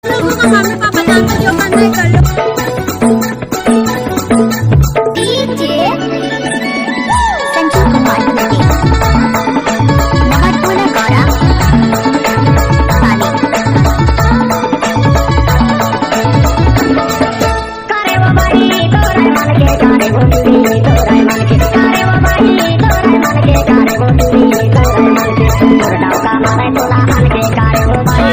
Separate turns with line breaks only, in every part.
लोगों को mummy papa जानते जो करना है कर लो। डीजे संजू कुमार नंबर 2 ना गौरा पानी करे वो बाई तोरे मन के करे वो दूरी तोरे मन के करे वो बाई तोरे मन के करे वो दूरी तोरे मन के तोर डाव का मारे तोला हन के करे वो बाई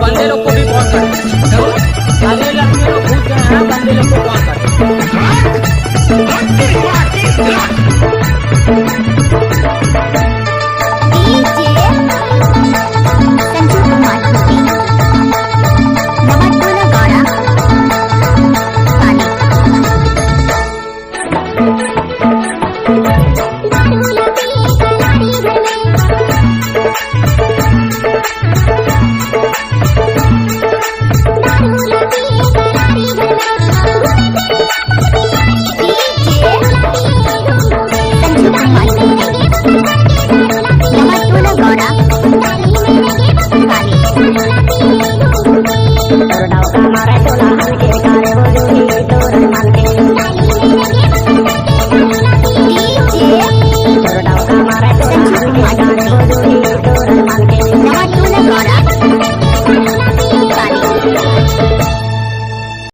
बंदे लोग को भी बहुत बंदे लोग को बहुत